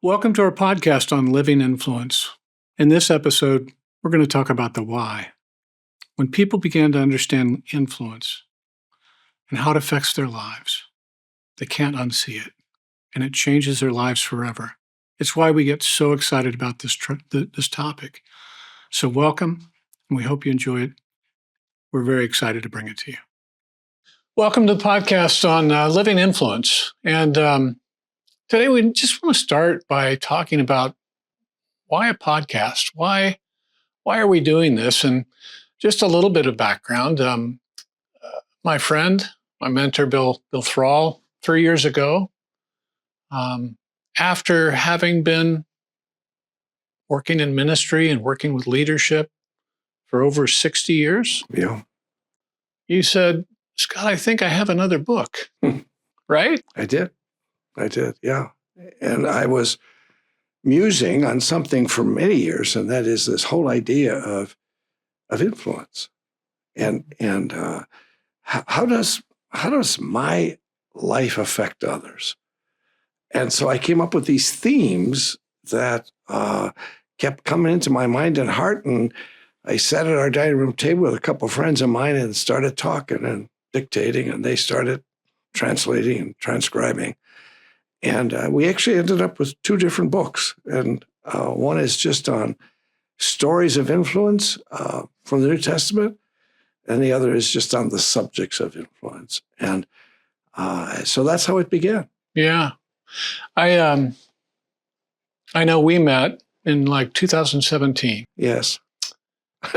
Welcome to our podcast on living influence. In this episode, we're going to talk about the why. When people begin to understand influence and how it affects their lives, they can't unsee it, and it changes their lives forever. It's why we get so excited about this topic. So welcome, and we hope you enjoy it. We're very excited to bring it to you. Welcome to the podcast on living influence. And today we just want to start by talking about why a podcast? Why are we doing this? And just a little bit of background. My friend, my mentor, Bill Thrall, 3 years ago, after having been working in ministry and working with leadership for over 60 years, he said, "Scott, I think I have another book." Right? I did, yeah. And I was musing on something for many years, and that is this whole idea of influence, and how does my life affect others? And so I came up with these themes that kept coming into my mind and heart, and I sat at our dining room table with a couple of friends of mine and started talking and dictating, and they started translating and transcribing. And we actually ended up with 2 different books. And one is just on stories of influence from the New Testament, and the other is just on the subjects of influence. And so that's how it began. Yeah. I know we met in like 2017. Yes.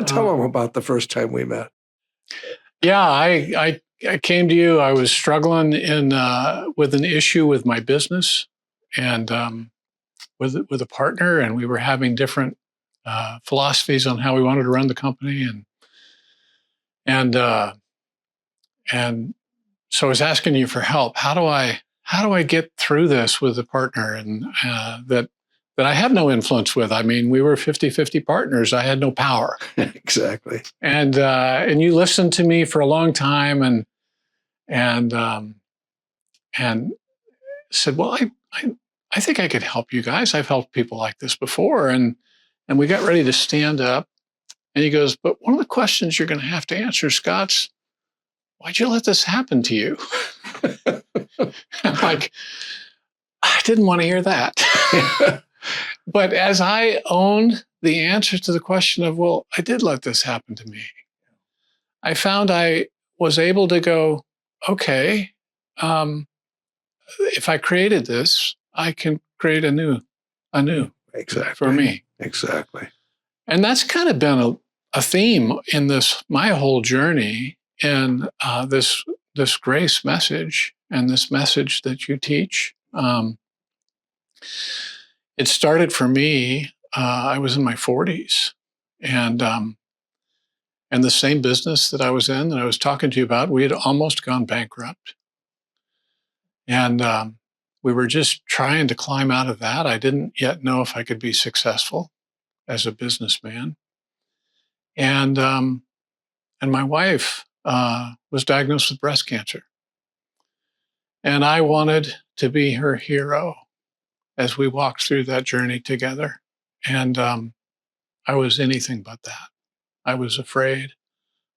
Tell them about the first time we met. Yeah, I came to you. I was struggling with an issue with my business and with a partner, and we were having different philosophies on how we wanted to run the company, and so I was asking you for help. How do I get through this with a partner and that I have no influence with? I mean, we were 50-50 partners. I had no power. Exactly. And you listened to me for a long time and said, "Well, I think I could help you guys. I've helped people like this before." And we got ready to stand up. And he goes, "But one of the questions you're going to have to answer, Scott's, why'd you let this happen to you?" I'm like, I didn't want to hear that. But as I owned the answer to the question of, well, I did let this happen to me, I found I was able to go, okay, if I created this, I can create a new Exactly. for me. Exactly. And that's kind of been a theme in my whole journey in this grace message and this message that you teach. It started for me. I was in my 40s, and the same business that I was in, that I was talking to you about, we had almost gone bankrupt, and we were just trying to climb out of that. I didn't yet know if I could be successful as a businessman, and my wife was diagnosed with breast cancer, and I wanted to be her hero as we walked through that journey together, and I was anything but that. I was afraid.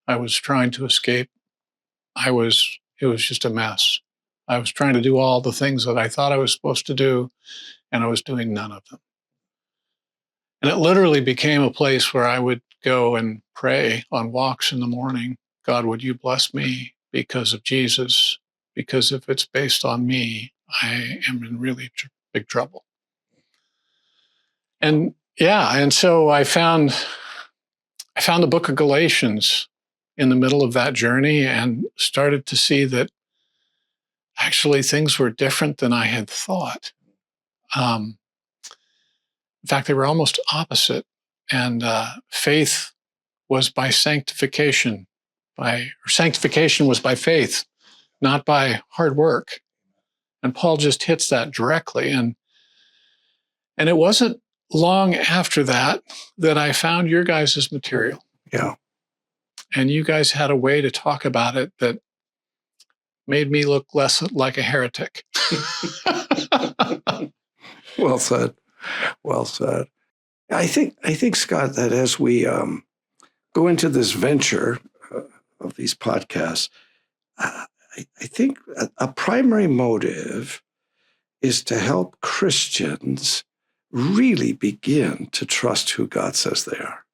I was trying to escape. It was just a mess. I was trying to do all the things that I thought I was supposed to do, and I was doing none of them. And it literally became a place where I would go and pray on walks in the morning. God, would you bless me because of Jesus? Because if it's based on me, I am in really big trouble. And so I found the book of Galatians in the middle of that journey and started to see that actually things were different than I had thought. In fact, they were almost opposite. And faith was by sanctification. Sanctification was by faith, not by hard work. And Paul just hits that directly. And it wasn't long after that I found your guys' material. Yeah. And you guys had a way to talk about it that made me look less like a heretic. Well said. Well said. I think, Scott, that as we go into this venture of these podcasts, I think a primary motive is to help Christians really begin to trust who God says they are.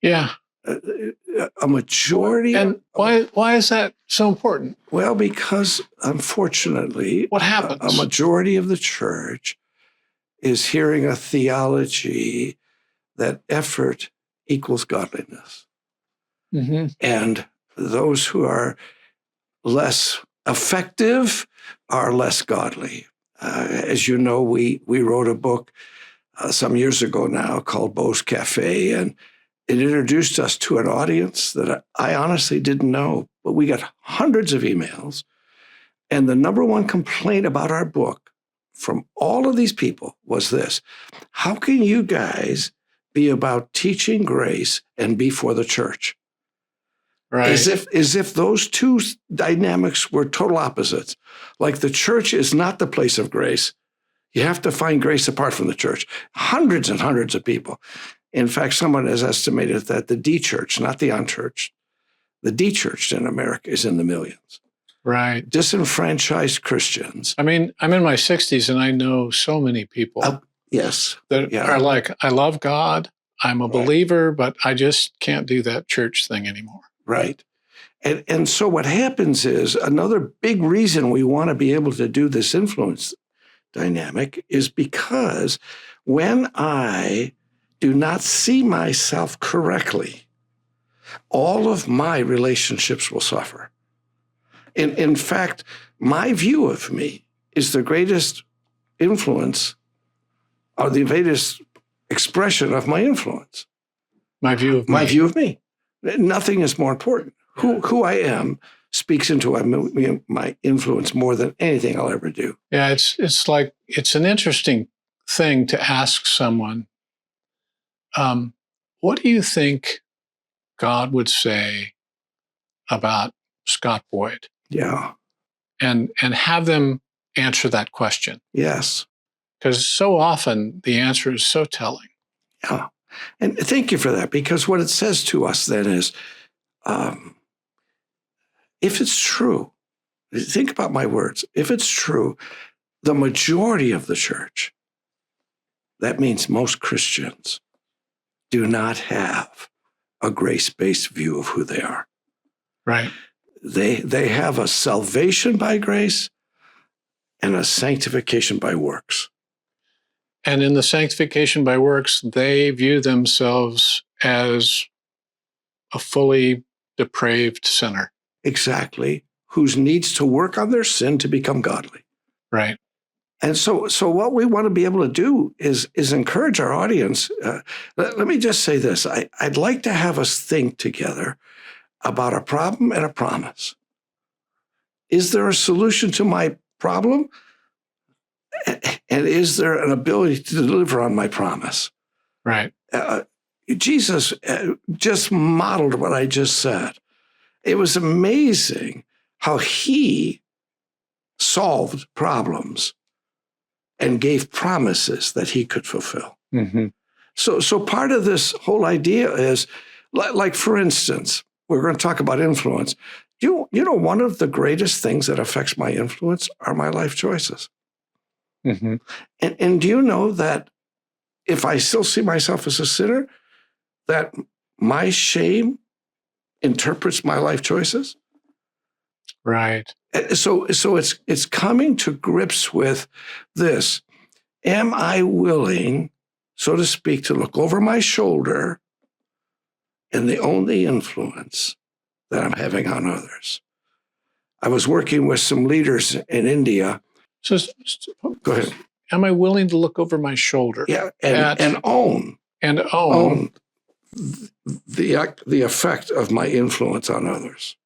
Yeah. A majority. And why is that so important? Well, because unfortunately, What happens? A majority of the church is hearing a theology that effort equals godliness. Mm-hmm. And those who are less effective are less godly. As you know, we wrote a book some years ago now called Beau's Cafe, and it introduced us to an audience that I honestly didn't know, but we got hundreds of emails. And the number one complaint about our book from all of these people was this: how can you guys be about teaching grace and be for the church? Right. As if those two dynamics were total opposites. Like the church is not the place of grace. You have to find grace apart from the church. Hundreds and hundreds of people. In fact, someone has estimated that the de-church, not the unchurched, the de-churched in America is in the millions. Right. Disenfranchised Christians. I mean, I'm in my 60s and I know so many people yes, that are like, I love God, I'm a believer, but I just can't do that church thing anymore. Right. And so what happens is, another big reason we want to be able to do this influence dynamic is because when I do not see myself correctly, all of my relationships will suffer. In fact, my view of me is the greatest influence or the greatest expression of my influence. My view of me. My view of me. Nothing is more important. Who I am speaks into my influence more than anything I'll ever do. Yeah, it's like, it's an interesting thing to ask someone, what do you think God would say about Scott Boyd? Yeah. And have them answer that question. Yes. Because so often the answer is so telling. Yeah. And thank you for that, because what it says to us then is, if it's true, think about my words, if it's true, the majority of the church, that means most Christians, do not have a grace-based view of who they are. Right. They have a salvation by grace and a sanctification by works. And in the sanctification by works, they view themselves as a fully depraved sinner. Exactly. Whose needs to work on their sin to become godly. Right. And so what we want to be able to do is encourage our audience. Let me just say this. I'd like to have us think together about a problem and a promise. Is there a solution to my problem? And is there an ability to deliver on my promise? Right. Jesus just modeled what I just said. It was amazing how he solved problems and gave promises that he could fulfill. Mm-hmm. So part of this whole idea is, like for instance, we're going to talk about influence. You know, one of the greatest things that affects my influence are my life choices. Mm-hmm. And do you know that if I still see myself as a sinner, that my shame interprets my life choices? Right. So it's coming to grips with this. Am I willing, so to speak, to look over my shoulder and the only influence that I'm having on others? I was working with some leaders in India. So Go ahead. Am I willing to look over my shoulder? Yeah, and own the effect of my influence on others.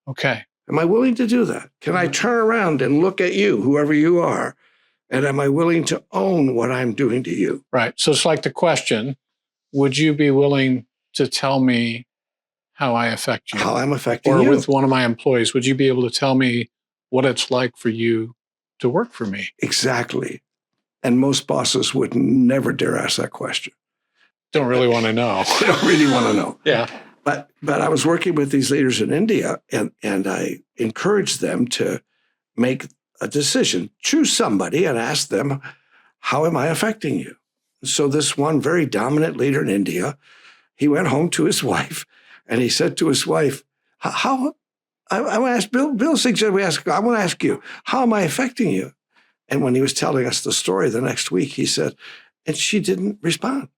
Okay. Am I willing to do that? Can I turn around and look at you, whoever you are, and am I willing to own what I'm doing to you? Right. So it's like the question, would you be willing to tell me how I affect you? How I'm affecting you? you. Or with one of my employees, would you be able to tell me what it's like for you to work for me? Exactly. And most bosses would never dare ask that question. Don't really want to know. They don't really want to know. Yeah. But I was working with these leaders in India, and I encouraged them to make a decision, choose somebody and ask them, how am I affecting you? So this one very dominant leader in India, he went home to his wife and he said to his wife, how I want to ask, Bill suggested I want to ask you, how am I affecting you? And when he was telling us the story the next week, he said, and she didn't respond.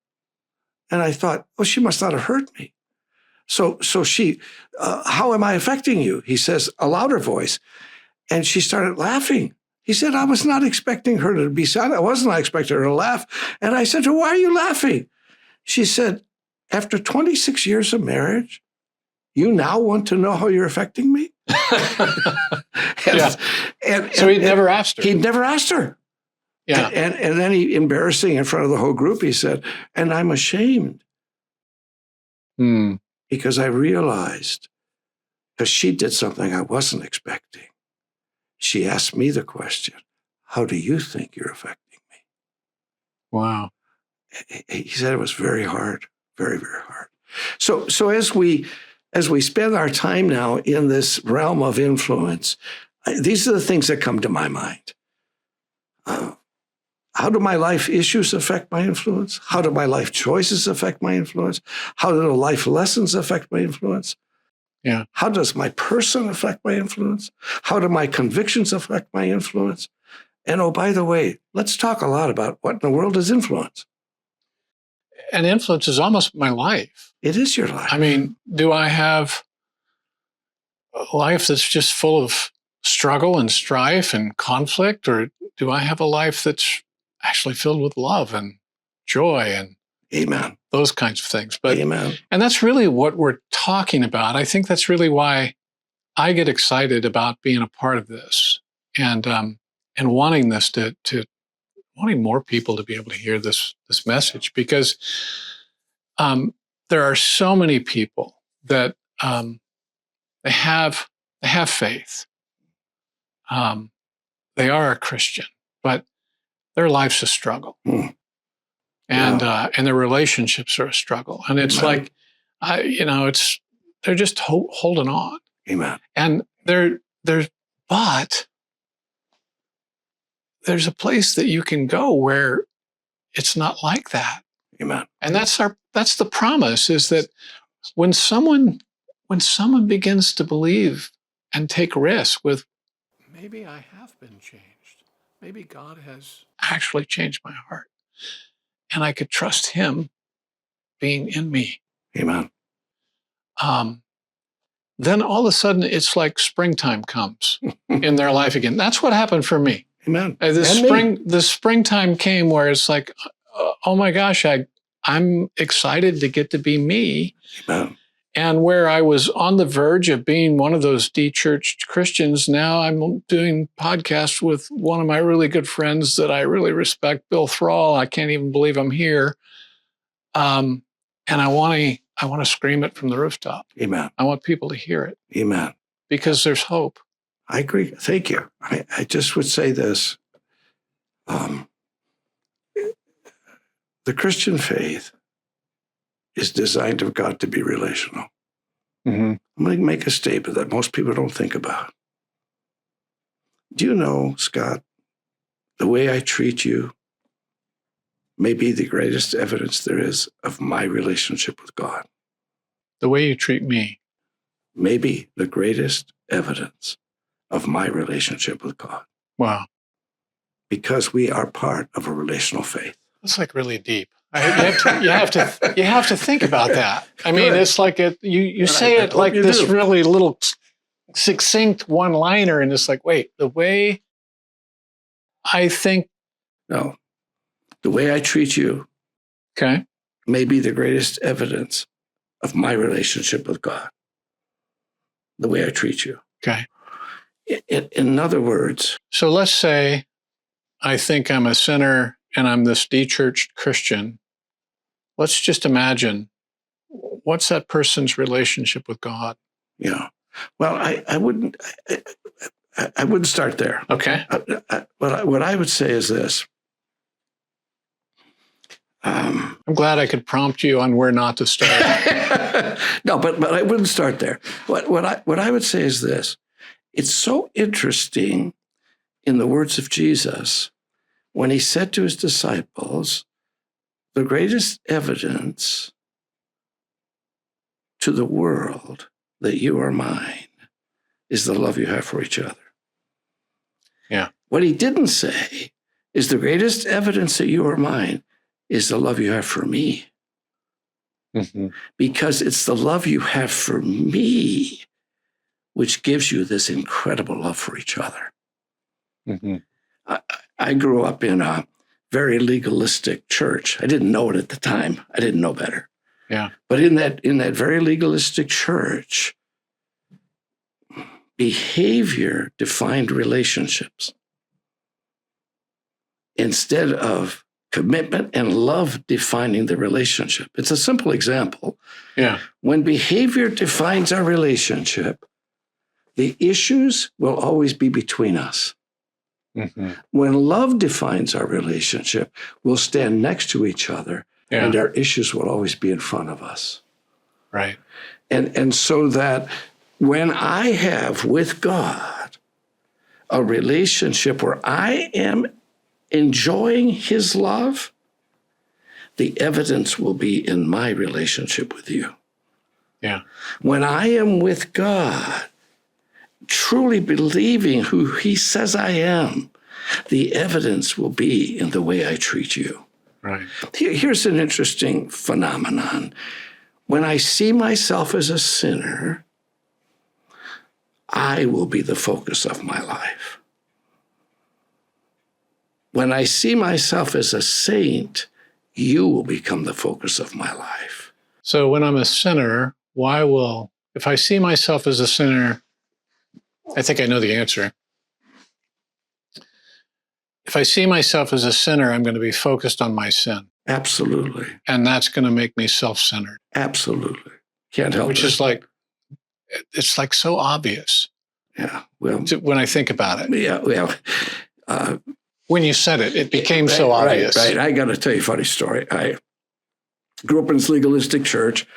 And I thought, well, she must not have heard me. So she, how am I affecting you? He says, a louder voice. And she started laughing. He said, I was not expecting her to be silent. I was not expecting her to laugh. And I said to her, why are you laughing? She said, after 26 years of marriage, you now want to know how you're affecting me? So he'd never asked her. He'd never asked her. Yeah. And then he, embarrassing in front of the whole group, he said, and I'm ashamed. Because I realized, because she did something I wasn't expecting. She asked me the question, how do you think you're affecting me? Wow. He said it was very hard, very, very hard. So as we spend our time now in this realm of influence, these are the things that come to my mind. How do my life issues affect my influence? How do my life choices affect my influence? How do the life lessons affect my influence? Yeah. How does my person affect my influence? How do my convictions affect my influence? And oh, by the way, let's talk a lot about what in the world is influence. And influence is almost my life. It is your life. I mean, do I have a life that's just full of struggle and strife and conflict, or do I have a life that's actually filled with love and joy and Amen. Those kinds of things? But Amen. And that's really what we're talking about. I think that's really why I get excited about being a part of this and wanting this to wanting more people to be able to hear this message, because there are so many people that they have faith. They are a Christian, but their life's a struggle, and their relationships are a struggle, and it's Amen. like, they're just holding on. Amen. And but there's a place that you can go where it's not like that. Amen. And that's the promise, is that when someone begins to believe and take risk with, maybe I have been changed. Maybe God has actually changed my heart, and I could trust him being in me. Amen. Then all of a sudden it's like springtime comes in their life again. That's what happened for me. Amen. The springtime came where it's like, oh my gosh, I'm excited to get to be me. Amen. And where I was on the verge of being one of those de-churched Christians, now I'm doing podcasts with one of my really good friends that I really respect, Bill Thrall. I can't even believe I'm here. And I want to scream it from the rooftop. Amen. I want people to hear it. Amen. Because there's hope. I agree. Thank you. I just would say this. The Christian faith is designed of God to be relational. Mm-hmm. I'm going to make a statement that most people don't think about. Do you know, Scott, the way I treat you may be the greatest evidence there is of my relationship with God. The way you treat me may be the greatest evidence of my relationship with God. Wow. Because we are part of a relational faith. That's like really deep. You have to think about that. I mean, it's like you say it like this really little succinct one-liner, and it's like, wait, the way I think. No, the way I treat you. Okay. May be the greatest evidence of my relationship with God. The way I treat you. Okay. In other words. So let's say I think I'm a sinner and I'm this de-churched Christian. Let's just imagine, what's that person's relationship with God? Yeah. Well, I wouldn't start there. Okay. What I would say is this. I'm glad I could prompt you on where not to start. No, but I wouldn't start there. What I would say is this. It's so interesting in the words of Jesus when he said to his disciples, the greatest evidence to the world that you are mine is the love you have for each other. Yeah. What he didn't say is the greatest evidence that you are mine is the love you have for me. Mm-hmm. Because it's the love you have for me which gives you this incredible love for each other. Mm-hmm. I grew up in a very legalistic church. I didn't know it at the time. I didn't know better. Yeah. But in that very legalistic church, behavior defined relationships instead of commitment and love defining the relationship. It's a simple example. Yeah. When behavior defines our relationship, the issues will always be between us. Mm-hmm. When love defines our relationship, we'll stand next to each other, and our issues will always be in front of us. Right. And so that when I have with God a relationship where I am enjoying his love, the evidence will be in my relationship with you. Yeah. When I am with God, truly believing who he says I am, the evidence will be in the way I treat you. Right. Here's an interesting phenomenon. When I see myself as a sinner, I will be the focus of my life. When I see myself as a saint, you will become the focus of my life. So when I'm a sinner, if I see myself as a sinner, I think I know the answer. If I see myself as a sinner, I'm going to be focused on my sin. Absolutely. And that's going to make me self-centered. Absolutely. Can't help it. Which is it's like so obvious. Yeah. Well, when I think about it. Yeah. Well, when you said it, it became so obvious. Right. I got to tell you a funny story. I grew up in this legalistic church.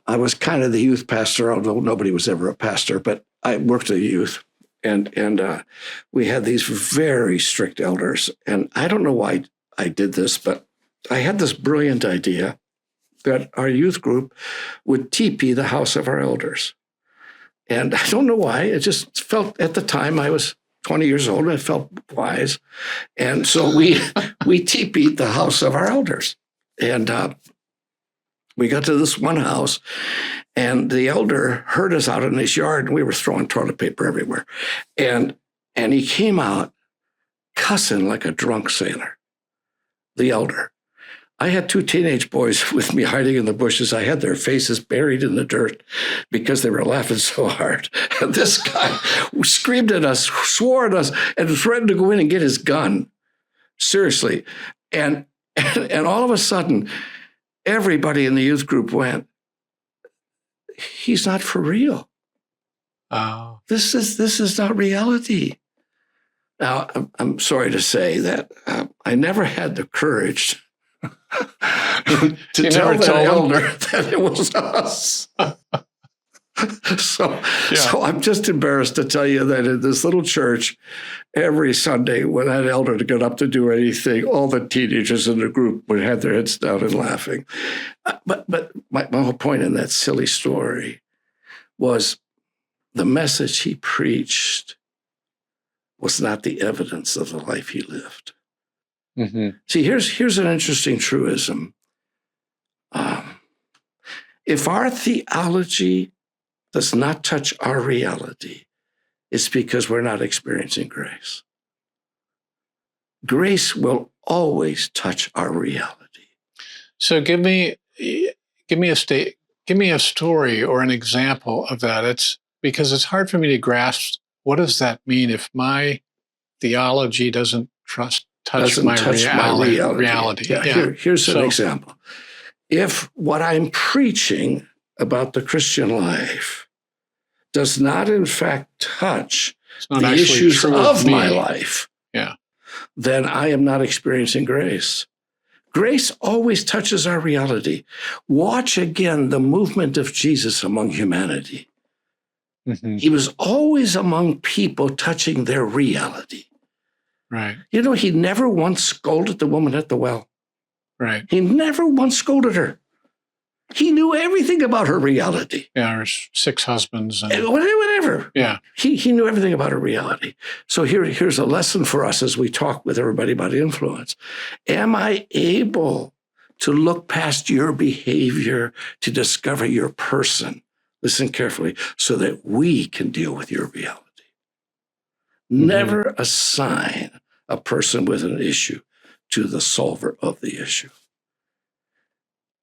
I was kind of the youth pastor, although nobody was ever a pastor, but I worked with youth. And we had these very strict elders. And I don't know why I did this, but I had this brilliant idea that our youth group would teepee the house of our elders. And I don't know why. It just felt, at the time, I was 20 years old, and I felt wise. And so we teepeed the house of our elders. And we got to this one house, and the elder heard us out in his yard, and we were throwing toilet paper everywhere. And he came out cussing like a drunk sailor, the elder. I had two teenage boys with me hiding in the bushes. I had their faces buried in the dirt because they were laughing so hard. And this guy screamed at us, swore at us, and threatened to go in and get his gun. Seriously. And all of a sudden, everybody in the youth group went, he's not for real. Oh. This is not reality. Now, I'm sorry to say that I never had the courage to tell that elder that it was us. So I'm just embarrassed to tell you that in this little church, every Sunday when that elder got up to do anything, all the teenagers in the group would have their heads down and laughing. But my whole point in that silly story was the message he preached was not the evidence of the life he lived. Mm-hmm. See, here's an interesting truism. If our theology does not touch our reality, it's because we're not experiencing grace. Grace will always touch our reality. So give me a story or an example of that. It's because it's hard for me to grasp what does that mean if my theology doesn't touch my reality. Yeah. Here's an example. If what I'm preaching about the Christian life does not, in fact, touch the issues of my life, then I am not experiencing grace. Grace always touches our reality. Watch again the movement of Jesus among humanity. Mm-hmm. He was always among people touching their reality. Right. You know, he never once scolded the woman at the well. Right. He never once scolded her. He knew everything about her reality. Yeah, her 6 husbands. And, whatever. yeah. He knew everything about her reality. So here's a lesson for us as we talk with everybody about influence. Am I able to look past your behavior to discover your person? Listen carefully, so that we can deal with your reality. Mm-hmm. Never assign a person with an issue to the solver of the issue.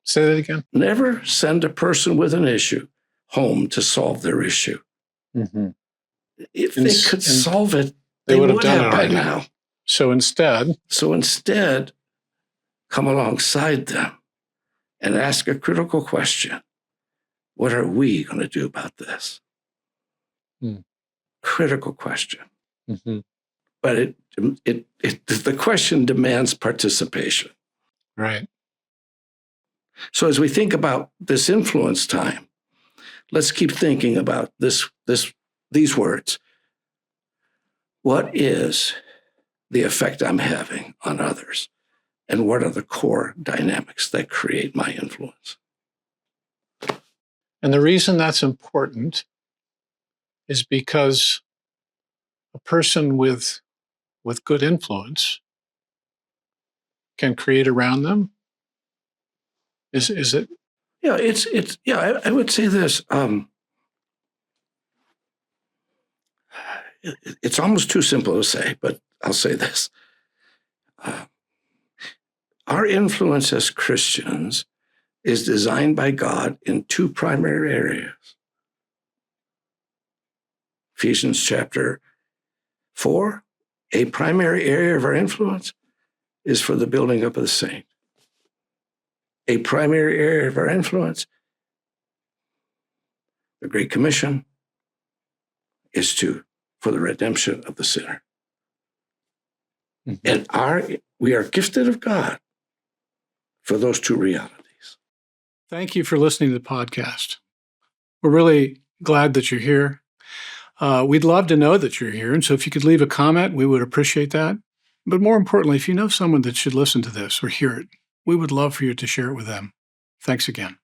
Say that again. Never send a person with an issue home to solve their issue. Mm-hmm. If they could solve it, they would have done it by now. So instead, come alongside them and ask a critical question. What are we going to do about this? Critical question. Mm-hmm. But the question demands participation. Right. So as we think about this influence time, let's keep thinking about these words. What is the effect I'm having on others? And what are the core dynamics that create my influence? And the reason that's important is because a person with good influence can create around them. Is it? Yeah, I would say this. It's almost too simple to say, but I'll say this. Our influence as Christians is designed by God in 2 primary areas. Ephesians chapter 4, a primary area of our influence is for the building up of the saint. A primary area of our influence, the Great Commission, is for the redemption of the sinner. Mm-hmm. And we are gifted of God for those 2 realities. Thank you for listening to the podcast. We're really glad that you're here. We'd love to know that you're here. And so if you could leave a comment, we would appreciate that. But more importantly, if you know someone that should listen to this or hear it, we would love for you to share it with them. Thanks again.